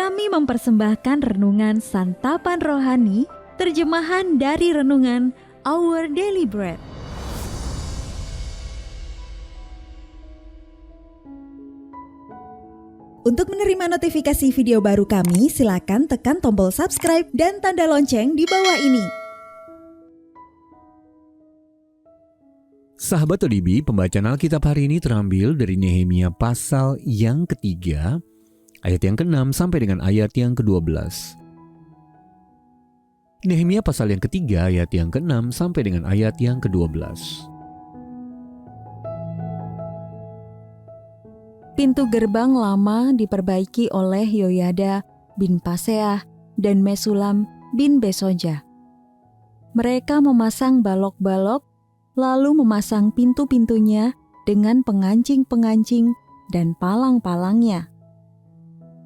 kami mempersembahkan renungan Santapan Rohani, terjemahan dari renungan Our Daily Bread. Untuk menerima notifikasi video baru kami, silakan tekan tombol subscribe dan tanda lonceng di bawah ini. Sahabat ODB, pembacaan Alkitab hari ini terambil dari Nehemia pasal yang ketiga, ayat yang ke-6 sampai dengan ayat yang ke-12. Nehemia pasal yang ketiga, ayat yang ke-6 sampai dengan ayat yang ke-12. Pintu gerbang lama diperbaiki oleh Yoyada bin Paseah dan Mesulam bin Besoja. Mereka memasang balok-balok, lalu memasang pintu-pintunya dengan pengancing-pengancing dan palang-palangnya.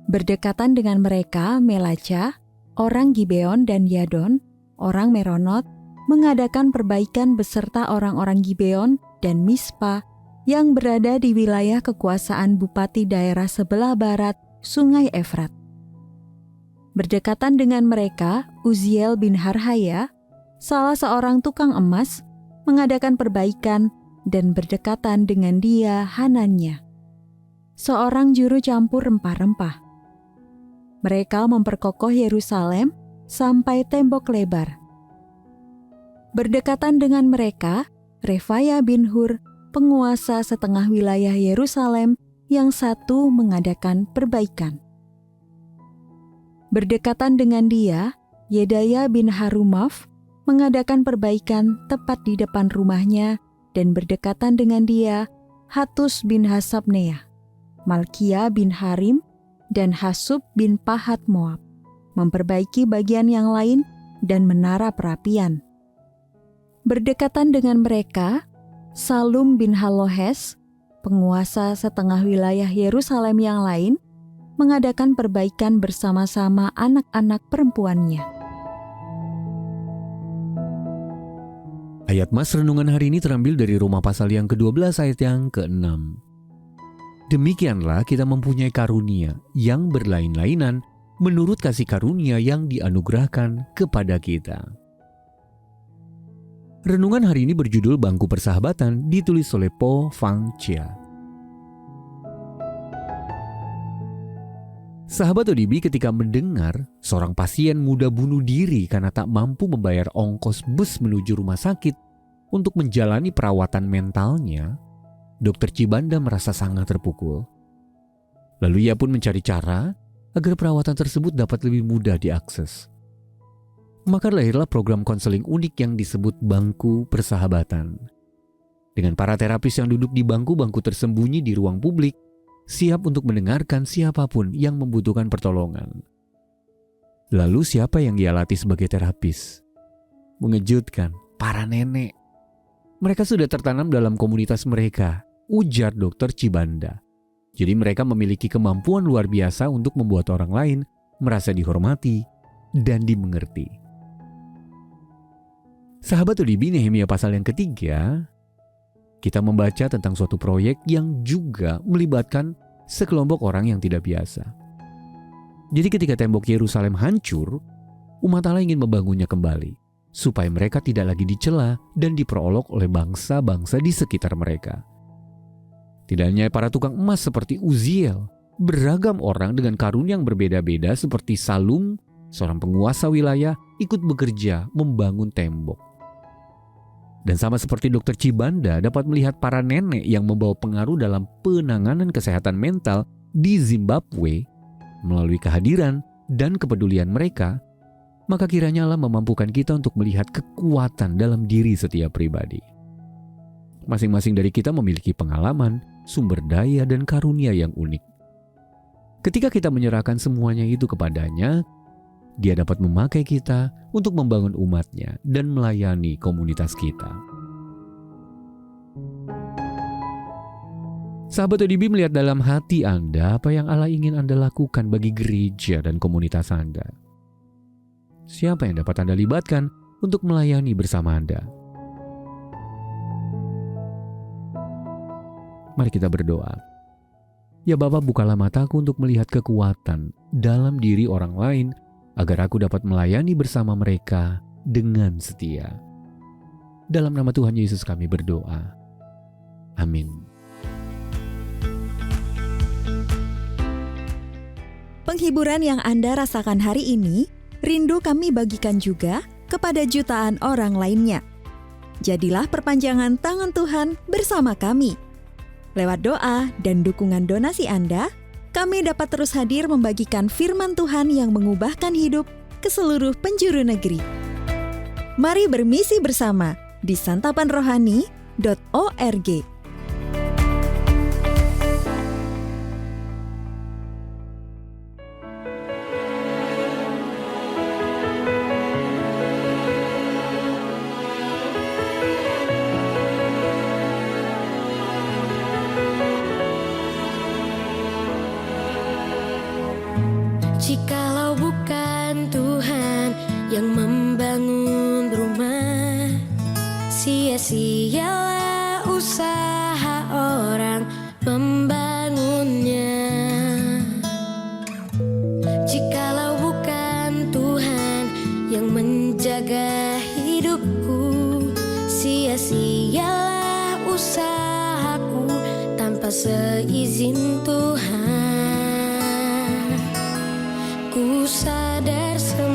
Berdekatan dengan mereka, Melaca, orang Gibeon dan Yadon, orang Meronot, mengadakan perbaikan beserta orang-orang Gibeon dan Mispa yang berada di wilayah kekuasaan bupati daerah sebelah barat Sungai Efrat. Berdekatan dengan mereka, Uziel bin Harhaya, salah seorang tukang emas, mengadakan perbaikan, dan berdekatan dengan dia Hananya, seorang juru campur rempah-rempah. Mereka memperkokoh Yerusalem sampai tembok lebar. Berdekatan dengan mereka, Refaya bin Hur, penguasa setengah wilayah Yerusalem, yang satu mengadakan perbaikan. Berdekatan dengan dia, Yedaya bin Harumaf mengadakan perbaikan tepat di depan rumahnya, dan berdekatan dengan dia, Hatus bin Hasabneah, Malkia bin Harim, dan Hasub bin Pahat Moab, memperbaiki bagian yang lain dan menara perapian. Berdekatan dengan mereka, Salum bin Halohes, penguasa setengah wilayah Yerusalem yang lain, mengadakan perbaikan bersama-sama anak-anak perempuannya. Ayat Mas renungan hari ini terambil dari Roma pasal yang ke-12 ayat yang ke-6. Demikianlah kita mempunyai karunia yang berlain-lainan menurut kasih karunia yang dianugerahkan kepada kita. Renungan hari ini berjudul Bangku Persahabatan, ditulis oleh Po Fang Chia. Sahabat ODB, ketika mendengar seorang pasien muda bunuh diri karena tak mampu membayar ongkos bus menuju rumah sakit untuk menjalani perawatan mentalnya, Dr. Cibanda merasa sangat terpukul. Lalu ia pun mencari cara agar perawatan tersebut dapat lebih mudah diakses. Maka lahirlah program konseling unik yang disebut Bangku Persahabatan. Dengan para terapis yang duduk di bangku-bangku tersembunyi di ruang publik, siap untuk mendengarkan siapapun yang membutuhkan pertolongan. Lalu siapa yang ia latih sebagai terapis? Mengejutkan, para nenek. Mereka sudah tertanam dalam komunitas mereka, ujar Dr. Cibanda. Jadi mereka memiliki kemampuan luar biasa untuk membuat orang lain merasa dihormati dan dimengerti. Sahabat ODB, Nehemia pasal yang ketiga, kita membaca tentang suatu proyek yang juga melibatkan sekelompok orang yang tidak biasa. Jadi ketika tembok Yerusalem hancur, umat Allah ingin membangunnya kembali, supaya mereka tidak lagi dicela dan diperolok oleh bangsa-bangsa di sekitar mereka. Tidak hanya para tukang emas seperti Uziel, beragam orang dengan karunia yang berbeda-beda seperti Salum, seorang penguasa wilayah, ikut bekerja membangun tembok. Dan sama seperti Dr. Cibanda dapat melihat para nenek yang membawa pengaruh dalam penanganan kesehatan mental di Zimbabwe melalui kehadiran dan kepedulian mereka, maka kiranya Allah memampukan kita untuk melihat kekuatan dalam diri setiap pribadi. Masing-masing dari kita memiliki pengalaman, sumber daya, dan karunia yang unik. Ketika kita menyerahkan semuanya itu kepadanya, Dia dapat memakai kita untuk membangun umatnya dan melayani komunitas kita. Sahabat ODB, melihat dalam hati Anda apa yang Allah ingin Anda lakukan bagi gereja dan komunitas Anda. Siapa yang dapat Anda libatkan untuk melayani bersama Anda? Mari kita berdoa. Ya Bapa, bukalah mataku untuk melihat kekuatan dalam diri orang lain agar aku dapat melayani bersama mereka dengan setia. Dalam nama Tuhan Yesus kami berdoa. Amin. Penghiburan yang Anda rasakan hari ini, rindu kami bagikan juga kepada jutaan orang lainnya. Jadilah perpanjangan tangan Tuhan bersama kami. Lewat doa dan dukungan donasi Anda, kami dapat terus hadir membagikan firman Tuhan yang mengubahkan hidup ke seluruh penjuru negeri. Mari bermisi bersama di santapanrohani.org. Jikalau bukan Tuhan yang membangun rumah, sia-sialah usaha orang membangunnya. Jikalau bukan Tuhan yang menjaga hidupku, sia-sialah usahaku tanpa seizin Tuhan. Ku sadar semua